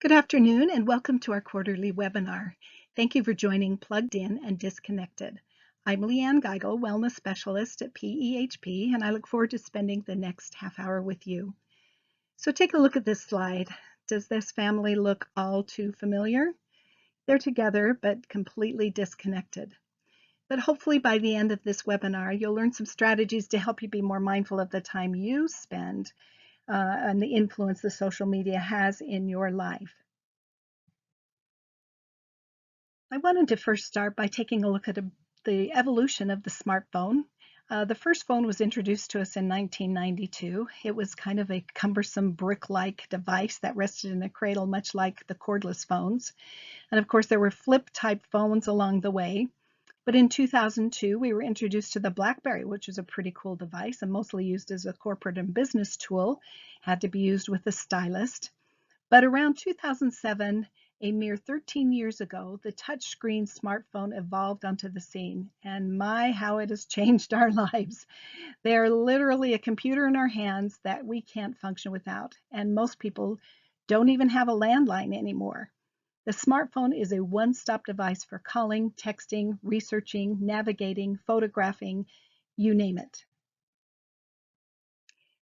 Good afternoon and welcome to our quarterly webinar. Thank you for joining Plugged In and Disconnected. I'm Leanne Geigel, Wellness Specialist at PEHP, and I look forward to spending the next half hour with you. So take a look at this slide. Does this family look all too familiar? They're together but completely disconnected. But hopefully by the end of this webinar, you'll learn some strategies to help you be more mindful of the time you spend and the influence the social media has in your life. I wanted to first start by taking a look at the evolution of the smartphone. The first phone was introduced to us in 1992. It was kind of a cumbersome brick-like device that rested in a cradle, much like the cordless phones. And of course, there were flip-type phones along the way. But in 2002, we were introduced to the BlackBerry, which is a pretty cool device and mostly used as a corporate and business tool. Had to be used with a stylus. But around 2007, a mere 13 years ago, the touchscreen smartphone evolved onto the scene, and my, how it has changed our lives. They are literally a computer in our hands that we can't function without, and most people don't even have a landline anymore. The smartphone is a one-stop device for calling, texting, researching, navigating, photographing, you name it.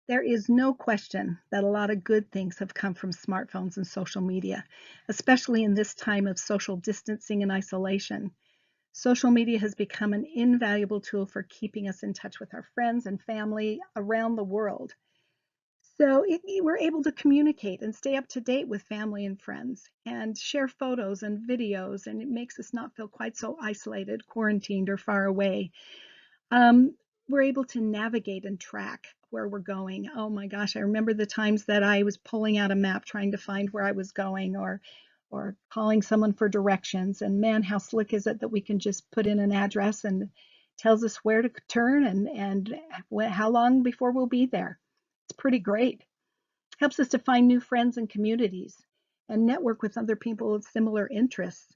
There is no question that a lot of good things have come from smartphones and social media, especially in this time of social distancing and isolation. Social media has become an invaluable tool for keeping us in touch with our friends and family around the world. So we're able to communicate and stay up to date with family and friends and share photos and videos, and it makes us not feel quite so isolated, quarantined, or far away. We're able to navigate and track where we're going. Oh my gosh, I remember the times that I was pulling out a map trying to find where I was going or calling someone for directions. And man, how slick is it that we can just put in an address and tells us where to turn and how long before we'll be there. It's pretty great. Helps us to find new friends and communities and network with other people with similar interests.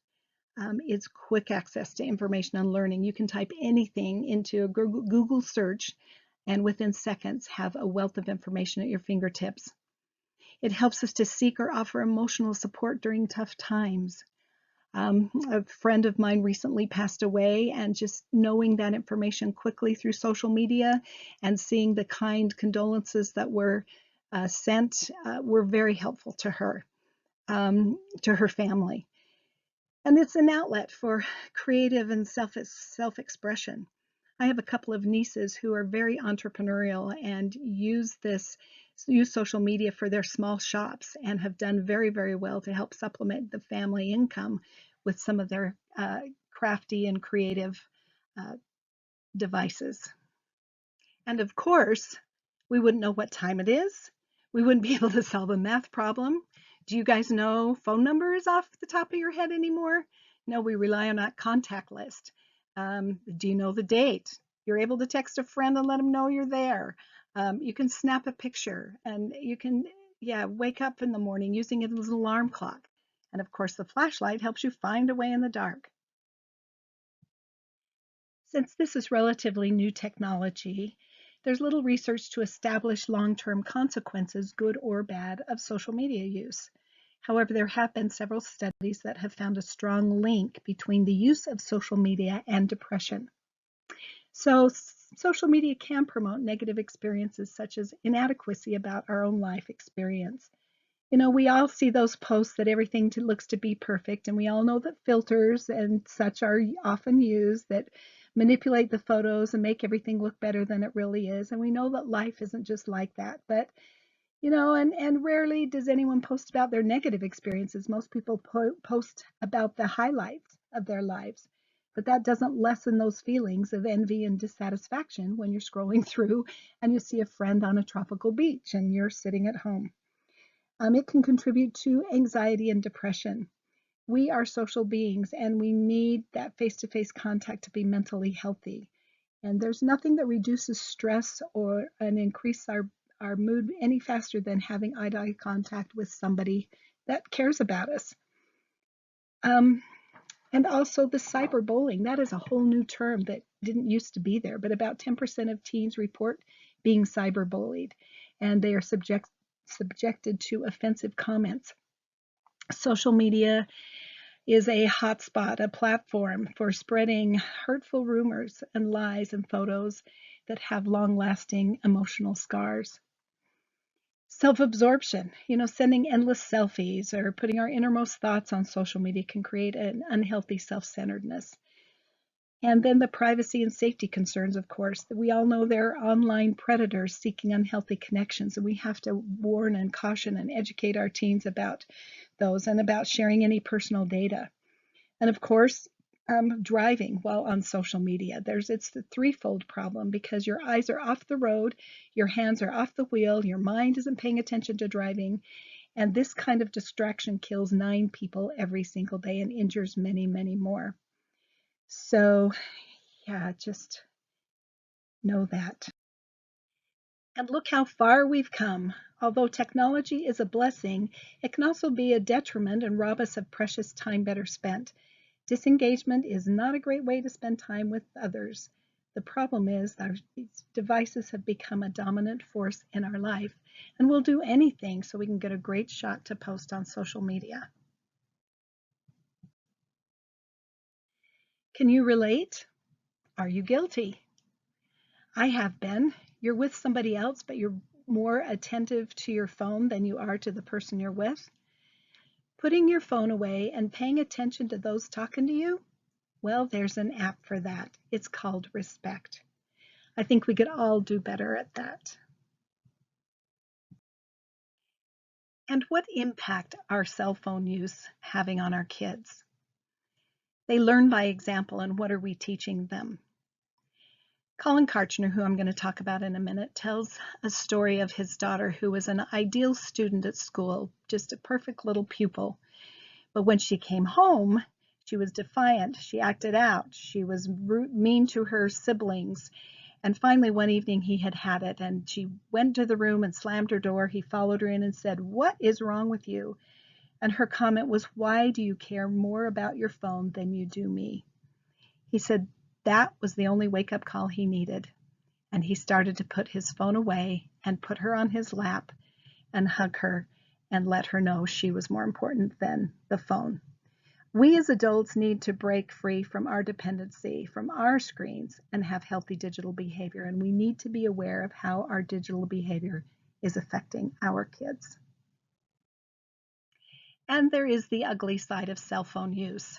It's quick access to information and learning. You can type anything into a Google search and within seconds have a wealth of information at your fingertips. It helps us to seek or offer emotional support during tough times. A friend of mine recently passed away, and just knowing that information quickly through social media and seeing the kind condolences that were sent were very helpful to her family. And it's an outlet for creative and self-expression. I have a couple of nieces who are very entrepreneurial and use social media for their small shops and have done very, very well to help supplement the family income with some of their crafty and creative devices. And of course, we wouldn't know what time it is. We wouldn't be able to solve a math problem. Do you guys know phone numbers off the top of your head anymore? No, we rely on that contact list. Do you know the date? You're able to text a friend and let them know you're there. You can snap a picture, and you can, wake up in the morning using it as an alarm clock. And of course, the flashlight helps you find a way in the dark. Since this is relatively new technology, there's little research to establish long-term consequences, good or bad, of social media use. However, there have been several studies that have found a strong link between the use of social media and depression. So social media can promote negative experiences such as inadequacy about our own life experience. You know, we all see those posts that everything looks to be perfect, and we all know that filters and such are often used that manipulate the photos and make everything look better than it really is. And we know that life isn't just like that. But, you know, and rarely does anyone post about their negative experiences. Most people post about the highlights of their lives. But that doesn't lessen those feelings of envy and dissatisfaction when you're scrolling through and you see a friend on a tropical beach and you're sitting at home. It can contribute to anxiety and depression. We are social beings and we need that face-to-face contact to be mentally healthy. And there's nothing that reduces stress and increases our mood any faster than having eye-to-eye contact with somebody that cares about us. And also the cyberbullying, that is a whole new term that didn't used to be there, but about 10% of teens report being cyberbullied, and they are subjected to offensive comments. Social media is a hotspot, a platform for spreading hurtful rumors and lies and photos that have long-lasting emotional scars. Self-absorption, sending endless selfies or putting our innermost thoughts on social media can create an unhealthy self-centeredness. And then the privacy and safety concerns, of course. We all know there are online predators seeking unhealthy connections, and we have to warn and caution and educate our teens about those and about sharing any personal data. And of course, driving while on social media. It's the threefold problem because your eyes are off the road, your hands are off the wheel, your mind isn't paying attention to driving, and this kind of distraction kills 9 people every single day and injures many, many more. So, yeah, just know that. And look how far we've come. Although technology is a blessing, it can also be a detriment and rob us of precious time better spent. Disengagement is not a great way to spend time with others. The problem is that these devices have become a dominant force in our life, and we'll do anything so we can get a great shot to post on social media. Can you relate? Are you guilty? I have been. You're with somebody else, but you're more attentive to your phone than you are to the person you're with. Putting your phone away and paying attention to those talking to you? Well, there's an app for that. It's called Respect. I think we could all do better at that. And what impact are cell phone use having on our kids? They learn by example, and what are we teaching them? Colin Karchner, who I'm going to talk about in a minute, tells a story of his daughter who was an ideal student at school, just a perfect little pupil. But when she came home, she was defiant, she acted out, she was mean to her siblings. And finally, one evening he had it, and she went to the room and slammed her door. He followed her in and said, "What is wrong with you?" And her comment was, "Why do you care more about your phone than you do me?" He said that was the only wake-up call he needed. And he started to put his phone away and put her on his lap and hug her and let her know she was more important than the phone. We as adults need to break free from our dependency, from our screens, and have healthy digital behavior. And we need to be aware of how our digital behavior is affecting our kids. And there is the ugly side of cell phone use.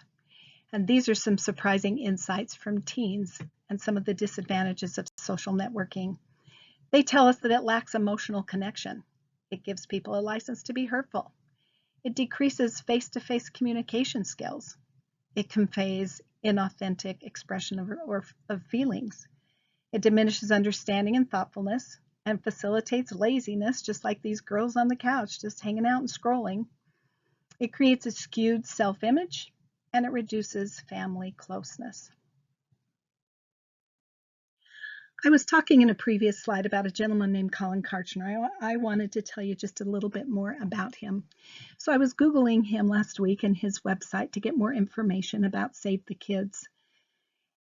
And these are some surprising insights from teens and some of the disadvantages of social networking. They tell us that it lacks emotional connection. It gives people a license to be hurtful. It decreases face-to-face communication skills. It conveys inauthentic expression of feelings. It diminishes understanding and thoughtfulness and facilitates laziness, just like these girls on the couch just hanging out and scrolling. It creates a skewed self-image, and it reduces family closeness. I was talking in a previous slide about a gentleman named Colin Karchner. I wanted to tell you just a little bit more about him. So I was Googling him last week and his website to get more information about Save the Kids.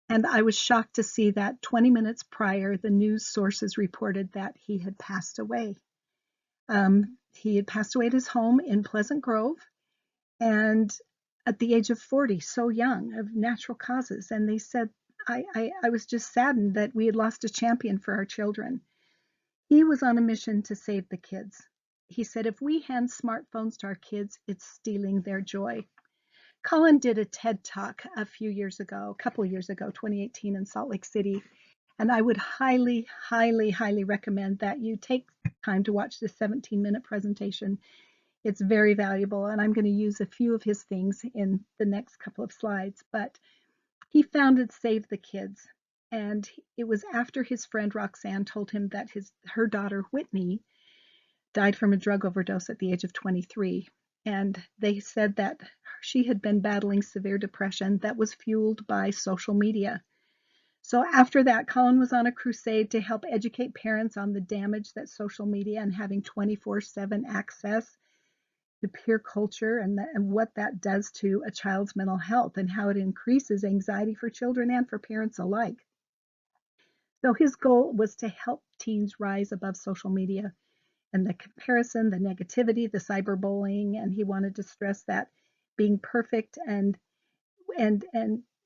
And I was shocked to see that 20 minutes prior, the news sources reported that he had passed away. He had passed away at his home in Pleasant Grove, and at the age of 40, so young, of natural causes. And they said, I was just saddened that we had lost a champion for our children. He was on a mission to save the kids. He said, if we hand smartphones to our kids, it's stealing their joy. Colin did a TED Talk a couple of years ago, 2018 in Salt Lake City. And I would highly, highly, highly recommend that you take time to watch this 17-minute presentation. It's very valuable, and I'm going to use a few of his things in the next couple of slides. But he founded Save the Kids, and it was after his friend Roxanne told him that her daughter Whitney died from a drug overdose at the age of 23. And they said that she had been battling severe depression that was fueled by social media. So after that, Colin was on a crusade to help educate parents on the damage that social media and having 24/7 access to peer culture and what that does to a child's mental health and how it increases anxiety for children and for parents alike. So his goal was to help teens rise above social media and the comparison, the negativity, the cyberbullying, and he wanted to stress that being perfect and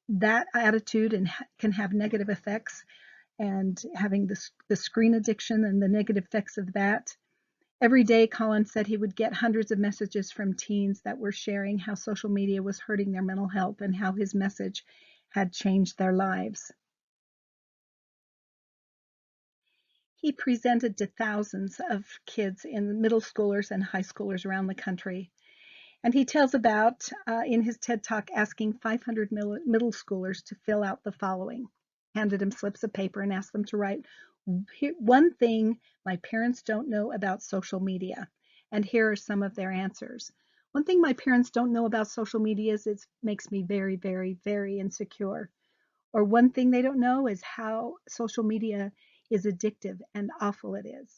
that attitude can have negative effects, and having the screen addiction and the negative effects of that. Every day, Colin said he would get hundreds of messages from teens that were sharing how social media was hurting their mental health and how his message had changed their lives. He presented to thousands of kids in middle schoolers and high schoolers around the country. And he tells about, in his TED Talk, asking 500 middle schoolers to fill out the following. Handed him slips of paper and asked them to write one thing my parents don't know about social media. And here are some of their answers. One thing my parents don't know about social media is it makes me very, very, very insecure. Or one thing they don't know is how social media is addictive and awful it is.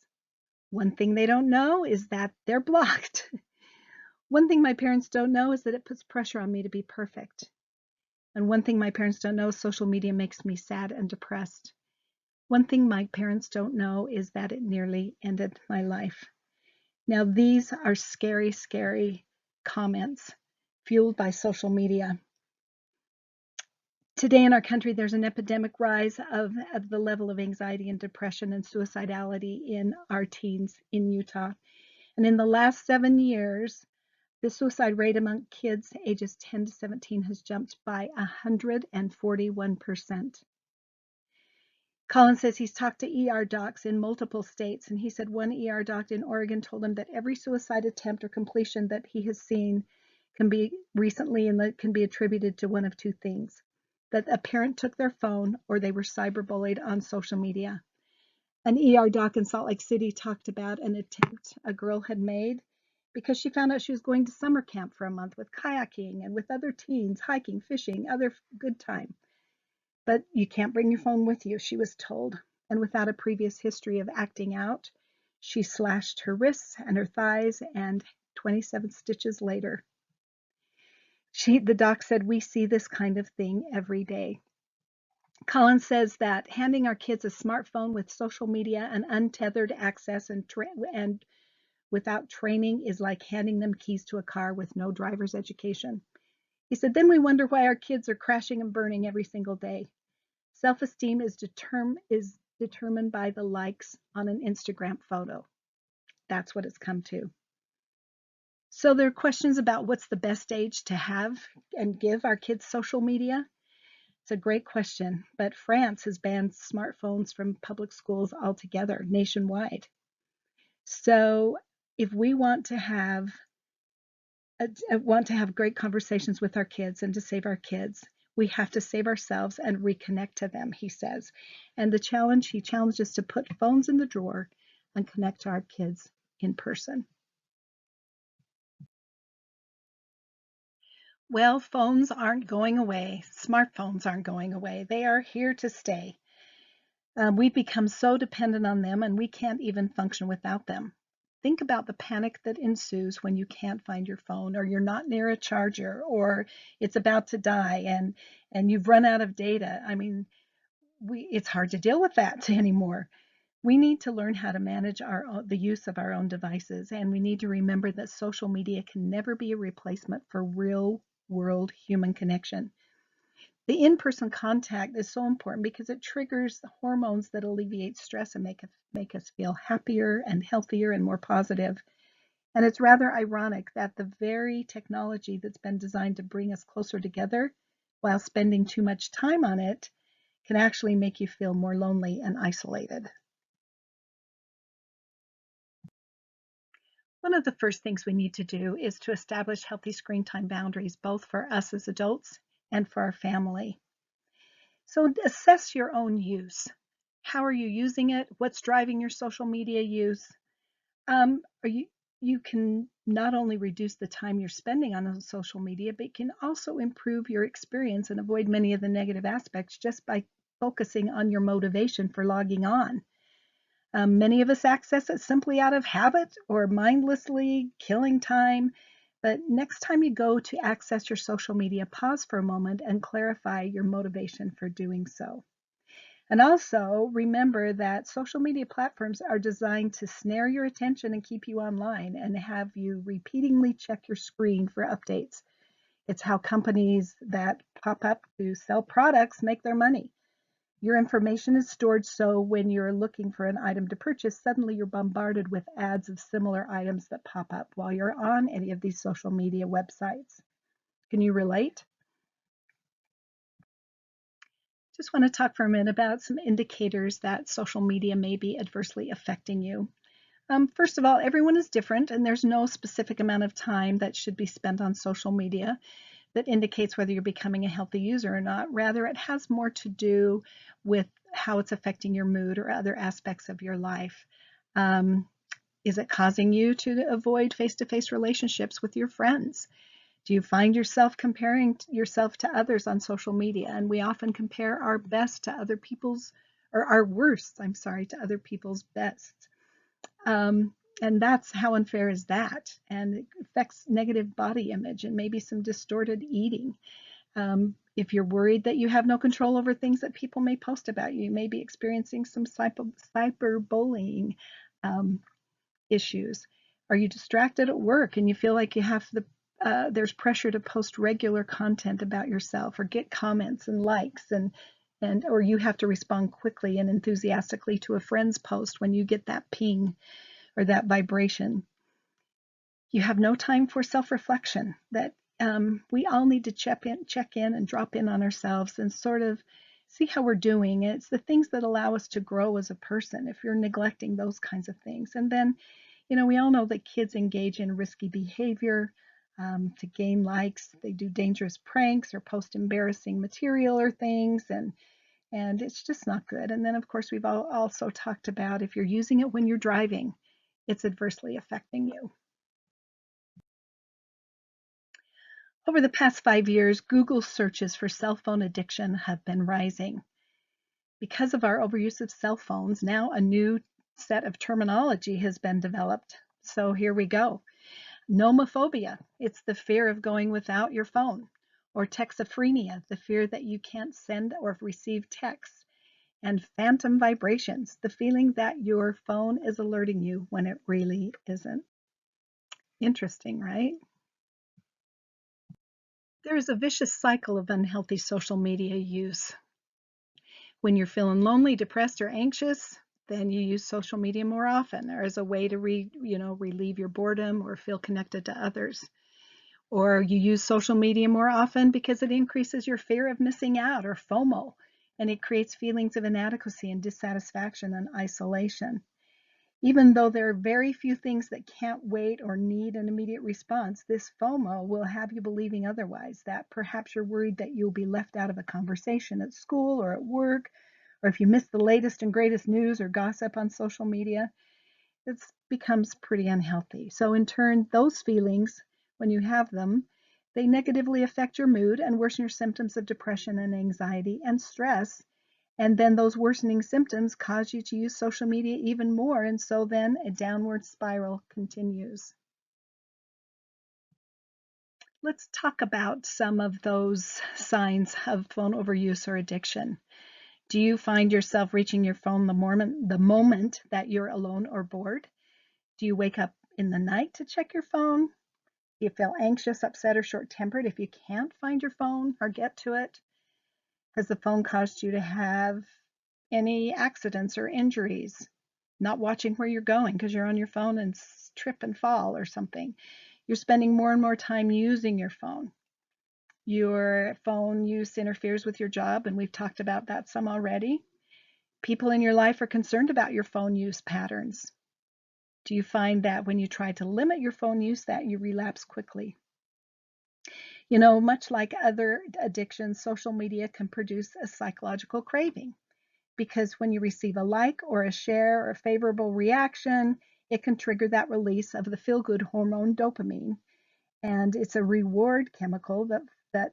One thing they don't know is that they're blocked. One thing my parents don't know is that it puts pressure on me to be perfect. And one thing my parents don't know is social media makes me sad and depressed. One thing my parents don't know is that it nearly ended my life. Now, these are scary, scary comments fueled by social media. Today in our country, there's an epidemic rise of the level of anxiety and depression and suicidality in our teens in Utah. And in the last 7 years, the suicide rate among kids ages 10 to 17 has jumped by 141%. Colin says he's talked to ER docs in multiple states, and he said one ER doc in Oregon told him that every suicide attempt or completion that he has seen can be recently and that can be attributed to one of two things: that a parent took their phone or they were cyberbullied on social media. An ER doc in Salt Lake City talked about an attempt a girl had made because she found out she was going to summer camp for a month with kayaking and with other teens, hiking, fishing, other good time. But you can't bring your phone with you, she was told. And without a previous history of acting out, she slashed her wrists and her thighs, and 27 stitches later. The doc said, we see this kind of thing every day. Colin says that handing our kids a smartphone with social media and untethered access and without training is like handing them keys to a car with no driver's education. He said, then we wonder why our kids are crashing and burning every single day. Self-esteem is determined by the likes on an Instagram photo. That's what it's come to. So there are questions about what's the best age to have and give our kids social media. It's a great question, but France has banned smartphones from public schools altogether nationwide. So if we want to have great conversations with our kids and to save our kids, we have to save ourselves and reconnect to them, he says. And he challenged us to put phones in the drawer and connect to our kids in person. Well, phones aren't going away. Smartphones aren't going away. They are here to stay. We've become so dependent on them, and we can't even function without them. Think about the panic that ensues when you can't find your phone, or you're not near a charger, or it's about to die and you've run out of data. I mean, it's hard to deal with that anymore. We need to learn how to manage the use of our own devices, and we need to remember that social media can never be a replacement for real world human connection. The in-person contact is so important because it triggers the hormones that alleviate stress and make us feel happier and healthier and more positive. And it's rather ironic that the very technology that's been designed to bring us closer together while spending too much time on it can actually make you feel more lonely and isolated. One of the first things we need to do is to establish healthy screen time boundaries, both for us as adults and for our family. So assess your own use. How are you using it? What's driving your social media use? You can not only reduce the time you're spending on social media, but you can also improve your experience and avoid many of the negative aspects just by focusing on your motivation for logging on. Many of us access it simply out of habit or mindlessly killing time. But next time you go to access your social media, pause for a moment and clarify your motivation for doing so. And also remember that social media platforms are designed to snare your attention and keep you online and have you repeatedly check your screen for updates. It's how companies that pop up to sell products make their money. Your information is stored so when you're looking for an item to purchase, suddenly you're bombarded with ads of similar items that pop up while you're on any of these social media websites. Can you relate? Just want to talk for a minute about some indicators that social media may be adversely affecting you. First of all, everyone is different, and there's no specific amount of time that should be spent on social media that indicates whether you're becoming a healthy user or not. Rather, it has more to do with how it's affecting your mood or other aspects of your life. Is it causing you to avoid face-to-face relationships with your friends? Do you find yourself comparing yourself to others on social media? And we often compare our best to other people's, or our worst, I'm sorry, to other people's best. And that's how unfair is that? And it affects negative body image and maybe some distorted eating. If you're worried that you have no control over things that people may post about you, you may be experiencing some cyberbullying issues. Are you distracted at work and you feel like you have there's pressure to post regular content about yourself or get comments and likes and or you have to respond quickly and enthusiastically to a friend's post when you get that ping or that vibration? You have no time for self-reflection. That we all need to check in and drop in on ourselves and sort of see how we're doing. It's the things that allow us to grow as a person if you're neglecting those kinds of things. And then, we all know that kids engage in risky behavior to gain likes. They do dangerous pranks or post embarrassing material or things, and it's just not good. And then, of course, we've also talked about if you're using it when you're driving, it's adversely affecting you. Over the past 5 years, Google searches for cell phone addiction have been rising. Because of our overuse of cell phones, now a new set of terminology has been developed. So here we go. Nomophobia, it's the fear of going without your phone. Or texophrenia, the fear that you can't send or receive texts. And phantom vibrations, the feeling that your phone is alerting you when it really isn't. Interesting, right? There is a vicious cycle of unhealthy social media use. When you're feeling lonely, depressed, or anxious, then you use social media more often or as a way to relieve your boredom or feel connected to others. Or you use social media more often because it increases your fear of missing out or FOMO, and it creates feelings of inadequacy and dissatisfaction and isolation. Even though there are very few things that can't wait or need an immediate response, this FOMO will have you believing otherwise, that perhaps you're worried that you'll be left out of a conversation at school or at work, or if you miss the latest and greatest news or gossip on social media, it becomes pretty unhealthy. So in turn, those feelings, when you have them, they negatively affect your mood and worsen your symptoms of depression and anxiety and stress. And then those worsening symptoms cause you to use social media even more. And so then a downward spiral continues. Let's talk about some of those signs of phone overuse or addiction. Do you find yourself reaching your phone the moment that you're alone or bored? Do you wake up in the night to check your phone? Do you feel anxious, upset, or short-tempered if you can't find your phone or get to it? Has the phone caused you to have any accidents or injuries? Not watching where you're going because you're on your phone and trip and fall or something. You're spending more and more time using your phone. Your phone use interferes with your job, and we've talked about that some already. People in your life are concerned about your phone use patterns. Do you find that when you try to limit your phone use that you relapse quickly? Much like other addictions, social media can produce a psychological craving because when you receive a like or a share or a favorable reaction, it can trigger that release of the feel-good hormone dopamine. And it's a reward chemical that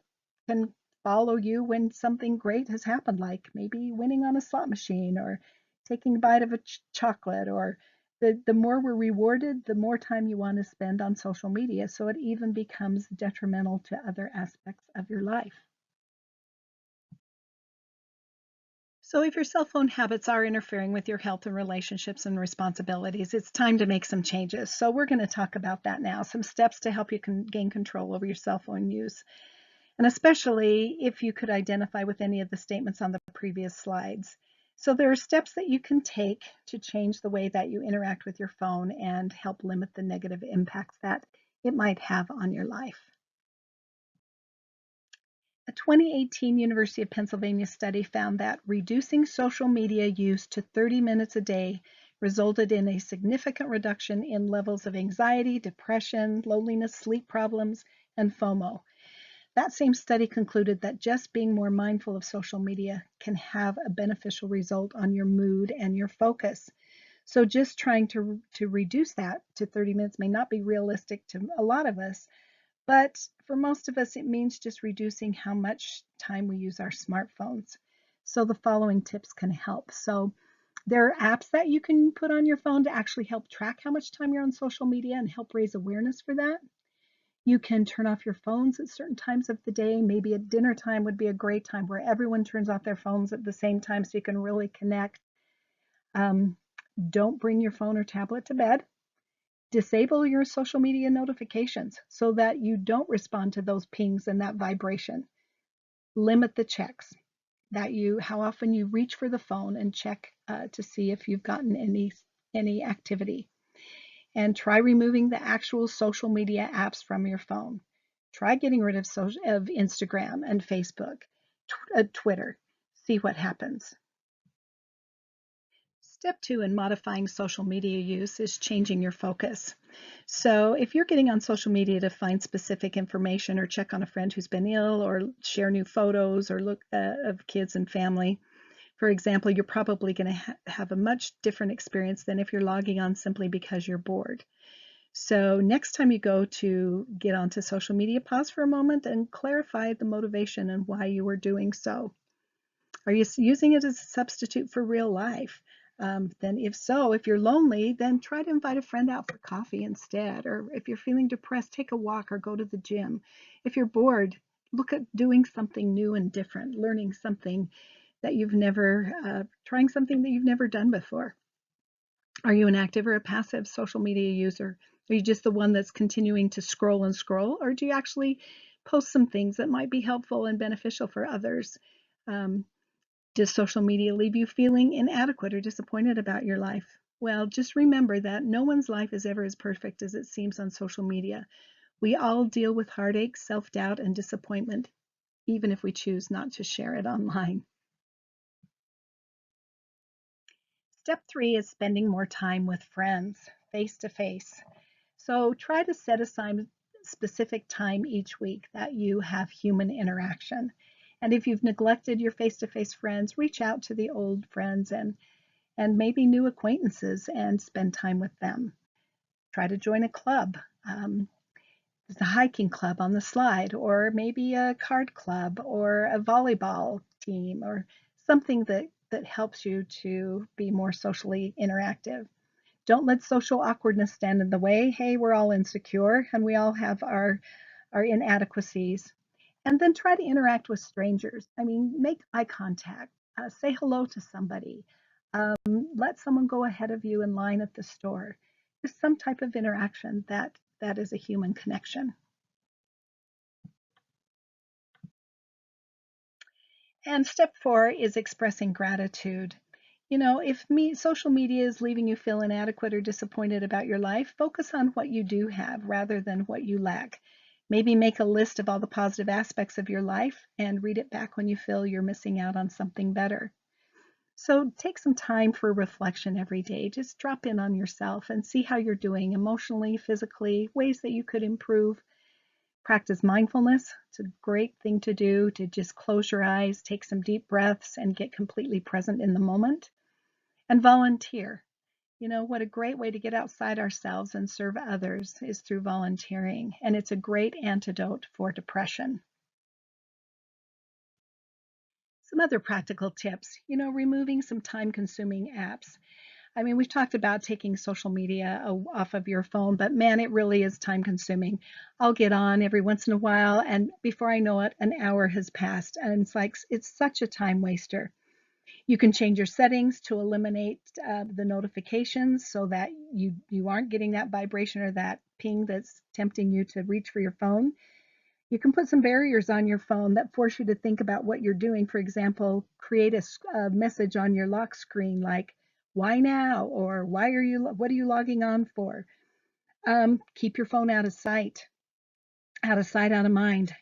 can follow you when something great has happened, like maybe winning on a slot machine or taking a bite of a chocolate, or the more we're rewarded, the more time you want to spend on social media. So it even becomes detrimental to other aspects of your life. So if your cell phone habits are interfering with your health and relationships and responsibilities, it's time to make some changes. So we're going to talk about that now, some steps to help you gain control over your cell phone use. And especially if you could identify with any of the statements on the previous slides. So there are steps that you can take to change the way that you interact with your phone and help limit the negative impacts that it might have on your life. A 2018 University of Pennsylvania study found that reducing social media use to 30 minutes a day resulted in a significant reduction in levels of anxiety, depression, loneliness, sleep problems, and FOMO. That same study concluded that just being more mindful of social media can have a beneficial result on your mood and your focus. So just trying to reduce that to 30 minutes may not be realistic to a lot of us, but for most of us, it means just reducing how much time we use our smartphones. So the following tips can help. So there are apps that you can put on your phone to actually help track how much time you're on social media and help raise awareness for that. You can turn off your phones at certain times of the day. Maybe at dinner time would be a great time where everyone turns off their phones at the same time so you can really connect. Um, don't bring your phone or tablet to bed. Disable your social media notifications so that you don't respond to those pings and that vibration. Limit the checks how often you reach for the phone and check to see if you've gotten any activity. And try removing the actual social media apps from your phone. Try getting rid of Instagram and Facebook, Twitter. See what happens. Step 2 in modifying social media use is changing your focus. So if you're getting on social media to find specific information or check on a friend who's been ill or share new photos or look of kids and family, for example, you're probably going to have a much different experience than if you're logging on simply because you're bored. So next time you go to get onto social media, pause for a moment and clarify the motivation and why you were doing so. Are you using it as a substitute for real life? Then if so, if you're lonely, then try to invite a friend out for coffee instead. Or if you're feeling depressed, take a walk or go to the gym. If you're bored, look at doing something new and different, learning something that trying something that you've never done before. Are you an active or a passive social media user? Are you just the one that's continuing to scroll and scroll? Or do you actually post some things that might be helpful and beneficial for others? Does social media leave you feeling inadequate or disappointed about your life? Well, just remember that no one's life is ever as perfect as it seems on social media. We all deal with heartache, self-doubt, and disappointment, even if we choose not to share it online. Step 3 is spending more time with friends, face to face. So try to set aside specific time each week that you have human interaction. And if you've neglected your face-to-face friends, reach out to the old friends and maybe new acquaintances and spend time with them. Try to join a club. There's a hiking club on the slide, or maybe a card club, or a volleyball team, or something that helps you to be more socially interactive. Don't let social awkwardness stand in the way. Hey, we're all insecure and we all have our inadequacies. And then try to interact with strangers. I mean, make eye contact, say hello to somebody, let someone go ahead of you in line at the store. Just some type of interaction that is a human connection. And step 4 is expressing gratitude. If social media is leaving you feel inadequate or disappointed about your life, focus on what you do have rather than what you lack. Maybe make a list of all the positive aspects of your life and read it back when you feel you're missing out on something better. So take some time for reflection every day. Just drop in on yourself and see how you're doing emotionally, physically, ways that you could improve. Practice mindfulness. It's a great thing to do, to just close your eyes, take some deep breaths, and get completely present in the moment. And volunteer. What a great way to get outside ourselves and serve others is through volunteering. And it's a great antidote for depression. Some other practical tips, removing some time-consuming apps. I mean, we've talked about taking social media off of your phone, but man, it really is time-consuming. I'll get on every once in a while, and before I know it, an hour has passed, and it's such a time waster. You can change your settings to eliminate the notifications so that you aren't getting that vibration or that ping that's tempting you to reach for your phone. You can put some barriers on your phone that force you to think about what you're doing. For example, create a message on your lock screen like, why now? Or what are you logging on for? Keep your phone out of sight, out of mind,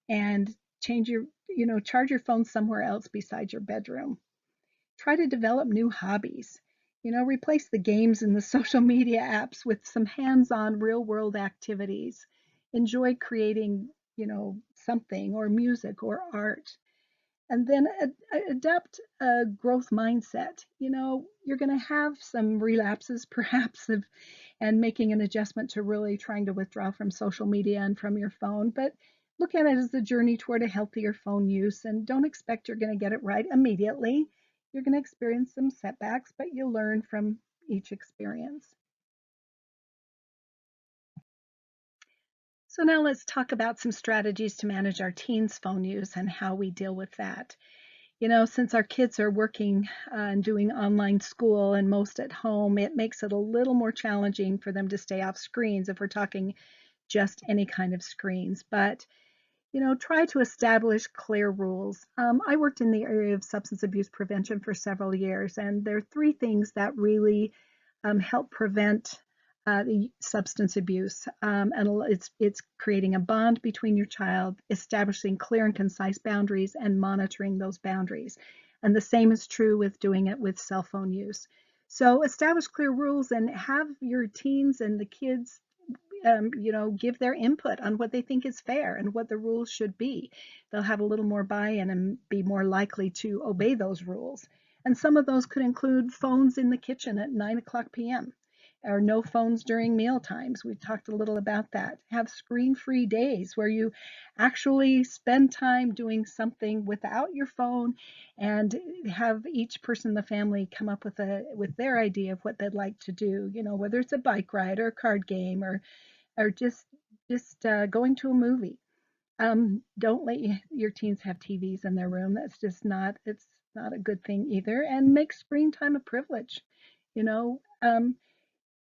and charge your phone somewhere else besides your bedroom. Try to develop new hobbies. Replace the games and the social media apps with some hands-on real world activities. Enjoy creating, something or music or art. And then adapt a growth mindset. You're going to have some relapses perhaps and making an adjustment to really trying to withdraw from social media and from your phone, but look at it as a journey toward a healthier phone use and don't expect you're going to get it right immediately. You're going to experience some setbacks, but you'll learn from each experience. So now let's talk about some strategies to manage our teens' phone use and how we deal with that. Since our kids are working and doing online school and most at home, it makes it a little more challenging for them to stay off screens if we're talking just any kind of screens. But try to establish clear rules. I worked in the area of substance abuse prevention for several years, and there are three things that really help prevent the substance abuse. And it's creating a bond between your child, establishing clear and concise boundaries, and monitoring those boundaries. And the same is true with doing it with cell phone use. So establish clear rules and have your teens and the kids give their input on what they think is fair and what the rules should be. They'll have a little more buy-in and be more likely to obey those rules. And some of those could include phones in the kitchen at 9 o'clock p.m. or no phones during meal times. We talked a little about that. Have screen-free days where you actually spend time doing something without your phone and have each person in the family come up with their idea of what they'd like to do, whether it's a bike ride or a card game or just going to a movie. Don't let your teens have TVs in their room. That's just not it's not a good thing either. And make screen time a privilege. You know, um,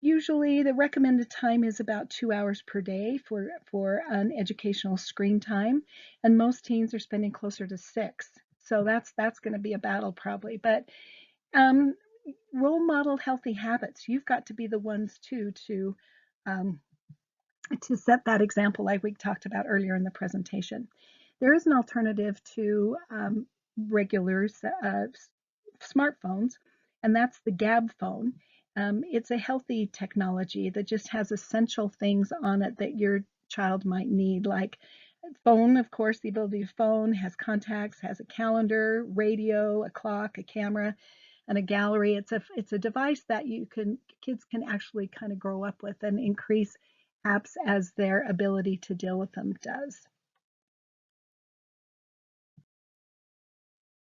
Usually the recommended time is about 2 hours per day for an educational screen time, and most teens are spending closer to 6. So that's going to be a battle probably. But um, role model healthy habits. You've got to be the ones too um, to set that example like we talked about earlier in the presentation. There is an alternative to regular smartphones, and that's the GAB phone. It's a healthy technology that just has essential things on it that your child might need, like phone, of course, the ability to phone, has contacts, has a calendar, radio, a clock, a camera, and a gallery. It's a device that kids can actually kind of grow up with and increase apps as their ability to deal with them does.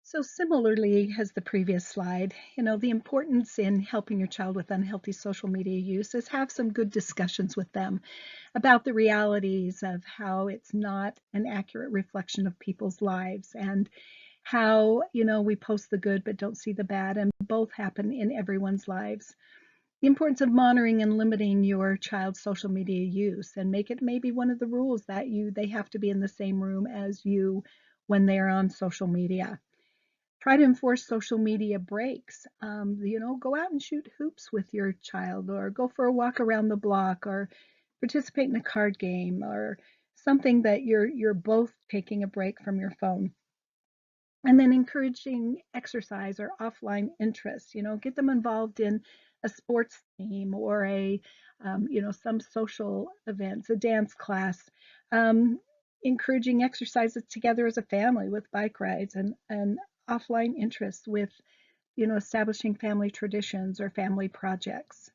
So similarly as the previous slide, the importance in helping your child with unhealthy social media use is have some good discussions with them about the realities of how it's not an accurate reflection of people's lives and how, we post the good but don't see the bad, and both happen in everyone's lives. The importance of monitoring and limiting your child's social media use and make it maybe one of the rules that they have to be in the same room as you when they're on social media. Try to enforce social media breaks. Go out and shoot hoops with your child or go for a walk around the block or participate in a card game or something that you're both taking a break from your phone. And then encouraging exercise or offline interests, get them involved in a sports team or some social events, a dance class, encouraging exercises together as a family with bike rides and offline interests with, establishing family traditions or family projects.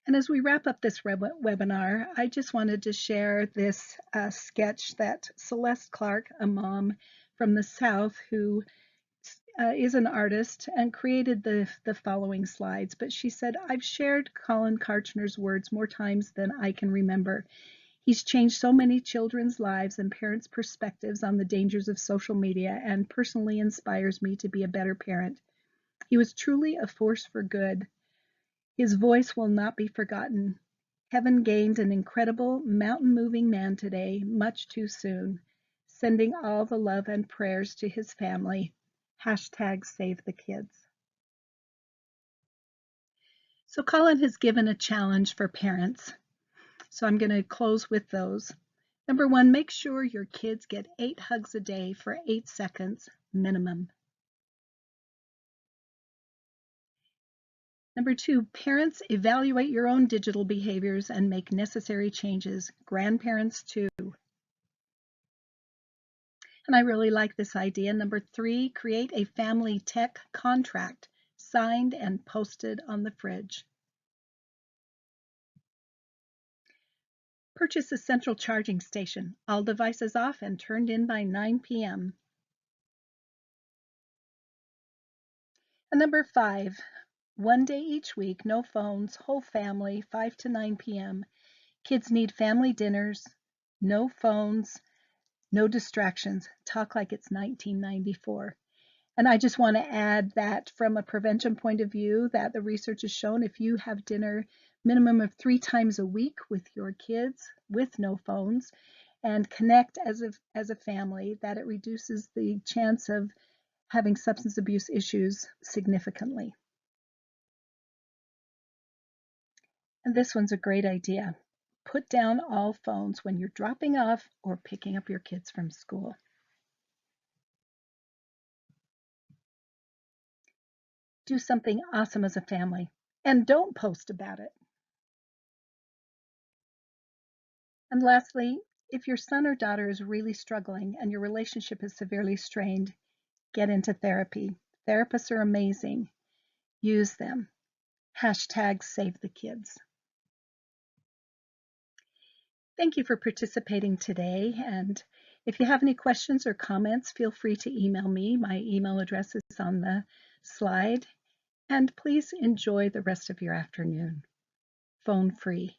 And as we wrap up this webinar, I just wanted to share this sketch that Celeste Clark, a mom from the South who is an artist and created the following slides. But she said, I've shared Colin Karchner's words more times than I can remember. He's changed so many children's lives and parents' perspectives on the dangers of social media and personally inspires me to be a better parent. He was truly a force for good. His voice will not be forgotten. Heaven gained an incredible mountain-moving man today, much too soon. Sending all the love and prayers to his family. Hashtag save the kids. So Colin has given a challenge for parents. So I'm going to close with those. Number 1, make sure your kids get 8 hugs a day for 8 seconds minimum. Number 2, parents, evaluate your own digital behaviors and make necessary changes. Grandparents too. And I really like this idea. Number 3, create a family tech contract, signed and posted on the fridge. Purchase a central charging station, all devices off and turned in by 9 p.m. And number 5, one day each week, no phones, whole family, 5 to 9 p.m. Kids need family dinners, no phones, no distractions. Talk like it's 1994. And I just want to add that from a prevention point of view, that the research has shown if you have dinner minimum of 3 times a week with your kids with no phones and connect as a family, that it reduces the chance of having substance abuse issues significantly. And this one's a great idea. Put down all phones when you're dropping off or picking up your kids from school. Do something awesome as a family and don't post about it. And lastly, if your son or daughter is really struggling and your relationship is severely strained, get into therapy. Therapists are amazing. Use them. Hashtag save the kids. Thank you for participating today. And if you have any questions or comments, feel free to email me. My email address is on the slide. And please enjoy the rest of your afternoon. Phone free.